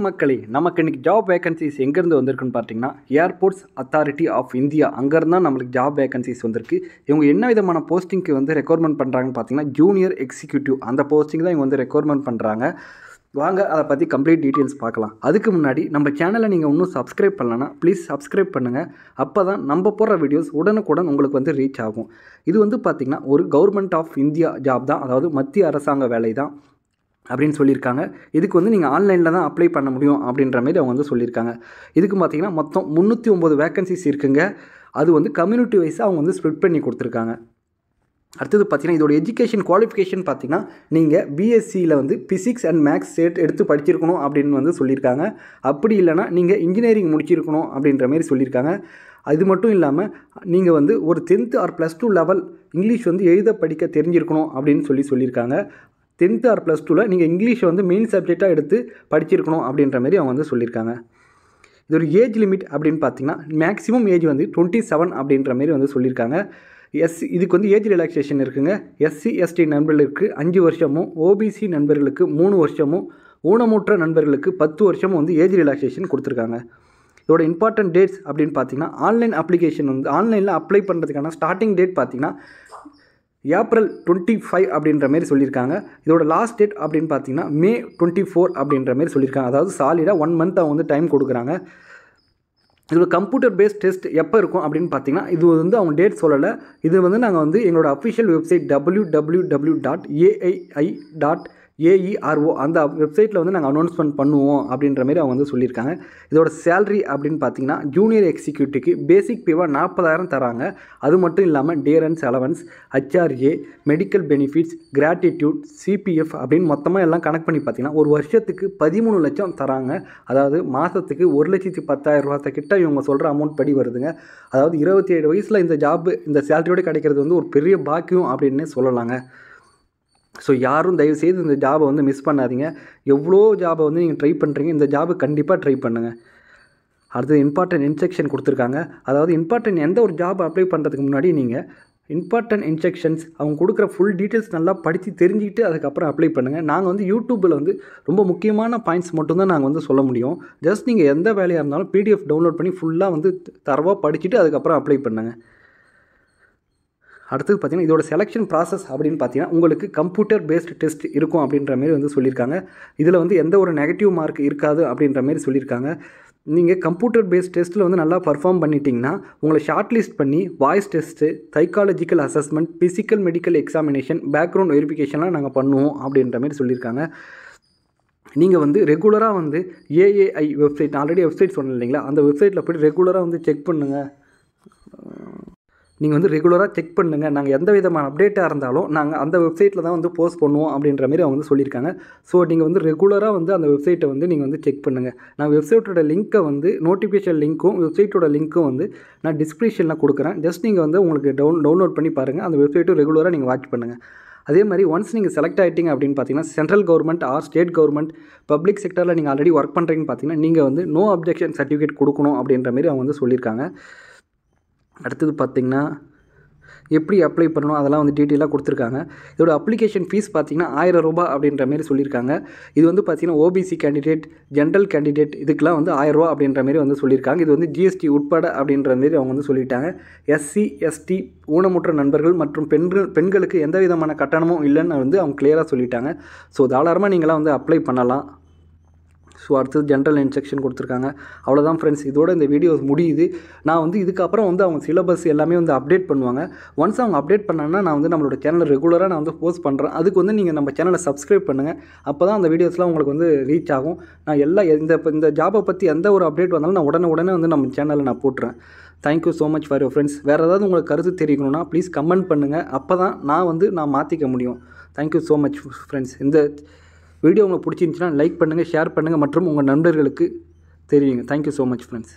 மக்களே நமக்கு இன்றைக்கி ஜாப் வேகன்சிஸ் எங்கேருந்து வந்திருக்குன்னு பார்த்தீங்கன்னா ஏர்போர்ட்ஸ் அத்தாரிட்டி ஆஃப் இந்தியா அங்கேருந்து தான் நம்மளுக்கு ஜாப் வேகன்சிஸ் வந்திருக்கு. இவங்க என்ன விதமான போஸ்டிங்க்கு வந்து ரெக்வயர்மெண்ட் பண்ணுறாங்கன்னு பார்த்தீங்கன்னா ஜூனியர் எக்ஸிக்யூட்டிவ் அந்த போஸ்டிங் தான் இவங்க வந்து ரெக்வயர்மெண்ட் பண்ணுறாங்க. வாங்க அதை பற்றி கம்ப்ளீட் டீட்டெயில்ஸ் பார்க்கலாம். அதுக்கு முன்னாடி நம்ம சேனலை நீங்கள் இன்னும் சப்ஸ்கிரைப் பண்ணலன்னா ப்ளீஸ் சப்ஸ்கிரைப் பண்ணுங்கள். அப்போ தான் நம்ம போடுற வீடியோஸ் உடனுக்குடன் உங்களுக்கு வந்து ரீச் ஆகும். இது வந்து பார்த்திங்கன்னா ஒரு கவர்மெண்ட் ஆஃப் இந்தியா ஜாப் தான், அதாவது மத்திய அரசாங்க வேலை தான் அப்படின்னு சொல்லியிருக்காங்க. இதுக்கு வந்து நீங்கள் ஆன்லைனில் தான் அப்ளை பண்ண முடியும் அப்படின்ற மாதிரி அவங்க வந்து சொல்லியிருக்காங்க. இதுக்கு பார்த்திங்கன்னா மொத்தம் 309 வேக்கன்சிஸ் இருக்குங்க. அது வந்து கம்யூனிட்டி வைஸாக அவங்க வந்து ஸ்ப்ளிட் பண்ணி கொடுத்துருக்காங்க. அடுத்தது பார்த்திங்கன்னா இதோட எஜுகேஷன் குவாலிஃபிகேஷன் பார்த்திங்கன்னா நீங்கள் பிஎஸ்சியில் வந்து ஃபிசிக்ஸ் அண்ட் மேக்ஸ் எடுத்து படிச்சிருக்கணும் அப்படின்னு வந்து சொல்லியிருக்காங்க. அப்படி இல்லைனா நீங்கள் இன்ஜினியரிங் முடிச்சிருக்கணும் அப்படின்ற மாதிரி சொல்லியிருக்காங்க. அது மட்டும் இல்லாமல் நீங்கள் வந்து ஒரு 10th ஆர் +2 லெவல் இங்கிலீஷ் வந்து எழுத படிக்க தெரிஞ்சிருக்கணும் அப்படின்னு சொல்லியிருக்காங்க. 10th ஆர் +2ல் நீங்கள் இங்கிலீஷை வந்து மெயின் சப்ஜெக்டாக எடுத்து படிச்சிருக்கணும் அப்படின்ற மாதிரி அவங்க வந்து சொல்லியிருக்காங்க. இது ஒரு ஏஜ் லிமிட் அப்படின்னு பார்த்தீங்கன்னா மேக்ஸிமம் ஏஜ் வந்து 27 அப்படின்ற மாதிரி வந்து சொல்லியிருக்காங்க. இதுக்கு வந்து ஏஜ் ரிலாக்ஸேஷன் இருக்குங்க. SC/ST நண்பர்களுக்கு 5 வருஷமும், OBC நண்பர்களுக்கு 3 வருஷமும், ஊனமுற்ற நண்பர்களுக்கு 10 வருஷமும் வந்து ஏஜ் ரிலாக்ஸேஷன் கொடுத்துருக்காங்க. இதோட இம்பார்ட்டன்ட் டேட்ஸ் அப்படின்னு பார்த்தீங்கன்னா ஆன்லைன் அப்ளிகேஷன் வந்து ஆன்லைனில் அப்ளை பண்ணுறதுக்கான ஸ்டார்டிங் டேட் பார்த்தீங்கன்னா ஏப்ரல் 25 அப்படின்ற மாதிரி சொல்லியிருக்காங்க. இதோட லாஸ்ட் டேட் அப்படின்னு பார்த்தீங்கன்னா May 24 அப்படின்ற மாதிரி சொல்லியிருக்காங்க. அதாவது சாலிடாக 1 மந்த் அவங்க வந்து டைம் கொடுக்குறாங்க. இதோட கம்ப்யூட்டர் பேஸ்ட் டெஸ்ட் எப்போ இருக்கும் அப்படின்னு பார்த்தீங்கன்னா இது வந்து அவங்க டேட் சொல்லலை. இது வந்து நாங்கள் வந்து எங்களோட அஃபிஷியல் வெப்சைட் www.ai.aero அந்த வெப்சைட்டில் வந்து நாங்கள் அனௌன்ஸ்மெண்ட் பண்ணுவோம் அப்படின்ற மாதிரி அவங்க வந்து சொல்லியிருக்காங்க. இதோட சேலரி அப்படின்னு பார்த்தீங்கன்னா ஜூனியர் எக்ஸிக்யூட்டிவ்க்கு பேசிக் பேவாக 40,000 தராங்க. அது மட்டும் இல்லாமல் dearness allowance, HRA, medical benefits, gratitude, CPF அப்படின்னு மொத்தமாக எல்லாம் கனெக்ட் பண்ணி பார்த்தீங்கன்னா ஒரு வருஷத்துக்கு 13 லட்சம் தராங்க. அதாவது மாதத்துக்கு 1,10,000 ரூபா கிட்ட இவங்க சொல்கிற அமௌண்ட் படி வருதுங்க. அதாவது 27 வயசில் இந்த ஜாப்பு இந்த சேலரியோடு கிடைக்கிறது வந்து ஒரு பெரிய பாக்கியம் அப்படின்னே சொல்லலாங்க. ஸோ யாரும் தயவுசெய்து இந்த ஜாபை வந்து மிஸ் பண்ணாதீங்க. எவ்வளோ ஜாபை வந்து நீங்கள் ட்ரை பண்ணுறீங்க, இந்த ஜாபை கண்டிப்பாக ட்ரை பண்ணுங்கள். அடுத்தது இம்பார்ட்டன்ட் இன்ஸ்ட்ரக்ஷன் கொடுத்துருக்காங்க. அதாவது இம்பார்ட்டன்ட் எந்த ஒரு ஜாப் அப்ளை பண்ணுறதுக்கு முன்னாடி நீங்கள் இம்பார்ட்டன்ட் இன்ஸ்ட்ரக்ஷன்ஸ் அவங்க கொடுக்குற ஃபுல் டீட்டெயில்ஸ் நல்லா படித்து தெரிஞ்சுக்கிட்டு அதுக்கப்புறம் அப்ளை பண்ணுங்கள். நாங்கள் வந்து யூடியூப்பில் வந்து ரொம்ப முக்கியமான பாயிண்ட்ஸ் மட்டும்தான் நாங்கள் வந்து சொல்ல முடியும். ஜஸ்ட் நீங்கள் எந்த வேலையாக இருந்தாலும் PDF டவுன்லோட் பண்ணி ஃபுல்லாக வந்து தரவாக படிச்சுட்டு அதுக்கப்புறம் அப்ளை பண்ணுங்கள். அடுத்தது பார்த்திங்கன்னா இதோட செலெக்ஷன் ப்ராசஸ் அப்படின்னு பார்த்தீங்கன்னா உங்களுக்கு கம்ப்யூட்டர் பேஸ்டு டெஸ்ட் இருக்கும் அப்படின்ற மாரி வந்து சொல்லியிருக்காங்க. இதில் வந்து எந்த ஒரு நெகட்டிவ் மார்க் இருக்காது அப்படின்ற மாரி சொல்லியிருக்காங்க. நீங்கள் கம்ப்யூட்டர் பேஸ்ட் டெஸ்ட்டில் வந்து நல்லா பர்ஃபார்ம் பண்ணிட்டீங்கன்னா உங்களை ஷார்ட் லிஸ்ட் பண்ணி voice test, psychological assessment, physical medical examination, background வெரிஃபிகேஷன்லாம் நாங்கள் பண்ணுவோம் அப்படின்ற மாதிரி சொல்லியிருக்காங்க. நீங்கள் வந்து ரெகுலராக வந்து AAI வெப்சைட் ஆல்ரெடி வெப்சைட் சொன்னேன் இல்லைங்களா, அந்த வெப்சைட்டில் போய்ட்டு ரெகுலராக வந்து செக் பண்ணுங்கள். நீங்கள் வந்து ரெகுலராக செக் பண்ணுங்கள். நாங்கள் எந்த விதமான அப்டேட்டாக இருந்தாலும் நாங்கள் அந்த வெப்சைட்டில் தான் வந்து போஸ்ட் பண்ணுவோம் அப்படின்ற மாதிரி அவங்க வந்து சொல்லியிருக்காங்க. ஸோ நீங்கள் வந்து ரெகுலராக வந்து அந்த வெப்சைட்டை வந்து நீங்கள் வந்து செக் பண்ணுங்கள். நான் வெப்சைட்டோட லிங்க்கை வந்து நோட்டிஃபிகேஷன் லிங்க்கும் வெப்சைட்டோட லிங்க்கும் வந்து நான் டிஸ்கிரிப்ஷனில் கொடுக்குறேன். ஜஸ்ட் நீங்கள் வந்து உங்களுக்கு டவுன்லோட் பண்ணி பாருங்கள். அந்த வெப்சைட்டும் ரெகுலராக நீங்கள் வாட்ச் பண்ணுங்கள். அதே மாதிரி ஒன்ஸ் நீங்கள் செலக்ட் ஆகிட்டீங்க அப்படின்னு பார்த்தீங்கன்னா central government or state government public செக்டரில் நீங்கள் ஆல்ரெடி ஒர்க் பண்ணுறீங்கன்னு பார்த்தீங்கன்னா நீங்கள் வந்து நோ அப்ஜெக்ஷன் சர்டிஃபிகேட் கொடுக்கணும் அப்படின்ற மாதிரி அவங்க வந்து சொல்லியிருக்காங்க. அடுத்தது பார்த்திங்கன்னா எப்படி அப்ளை பண்ணணும் அதெல்லாம் வந்து டீட்டெயிலாக கொடுத்துருக்காங்க. இதோட அப்ளிகேஷன் ஃபீஸ் பார்த்திங்கன்னா 1000 ரூபா அப்படின்ற மாதிரி சொல்லியிருக்காங்க. இது வந்து பார்த்திங்கன்னா OBC கேண்டிடேட், ஜென்ரல் கேண்டிடேட் இதுக்கெலாம் வந்து 1000 ரூபா அப்படின்ற மாதிரி வந்து சொல்லியிருக்காங்க. இது வந்து GST உட்பட அப்படின்ற மாதிரி அவங்க வந்து சொல்லிட்டாங்க. SC/ST ஊனமுற்ற நண்பர்கள் மற்றும் பெண்களுக்கு எந்த விதமான கட்டணமும் இல்லைன்னு வந்து அவங்க கிளியராக சொல்லிட்டாங்க. ஸோ தாராளமாக நீங்களாம் வந்து அப்ளை பண்ணலாம். ஸோ அடுத்தது ஜென்ரல் இன்ஸ்ட்ரக்ஷன் கொடுத்துருக்காங்க. அவ்வளோதான் ஃப்ரெண்ட்ஸ், இதோட இந்த வீடியோ முடியுது. நான் வந்து இதுக்கப்புறம் வந்து அவங்க சிலபஸ் எல்லாமே வந்து அப்டேட் பண்ணுவாங்க. ஒன்ஸ் அவங்க அப்டேட் பண்ணாங்கன்னா நான் வந்து நம்மளோட சேனலை ரெகுலராக நான் வந்து போஸ்ட் பண்ணுறேன். அதுக்கு வந்து நீங்கள் நம்ம சேனலை சப்ஸ்கிரைப் பண்ணுங்கள். அப்போ தான் அந்த வீடியோஸ்லாம் உங்களுக்கு வந்து ரீச் ஆகும். நான் இந்த ஜாபை பற்றி எந்த ஒரு அப்டேட் வந்தாலும் நான் உடனே வந்து நம்ம சேனலில் நான் போட்டுறேன். Thank you so much for your friends. வேறு ஏதாவது உங்களுக்கு கருத்து தெரிவிக்கணும்னா ப்ளீஸ் கமெண்ட் பண்ணுங்கள். அப்போ தான் நான் மாற்றிக்க முடியும். Thank you so much friends. இந்த வீடியோ உங்களுக்கு பிடிச்சிருந்துச்சுன்னா லைக் பண்ணுங்கள், ஷேர் பண்ணுங்கள் மற்றும் உங்கள் நண்பர்களுக்கு தெரிவிங்க. Thank you so much friends.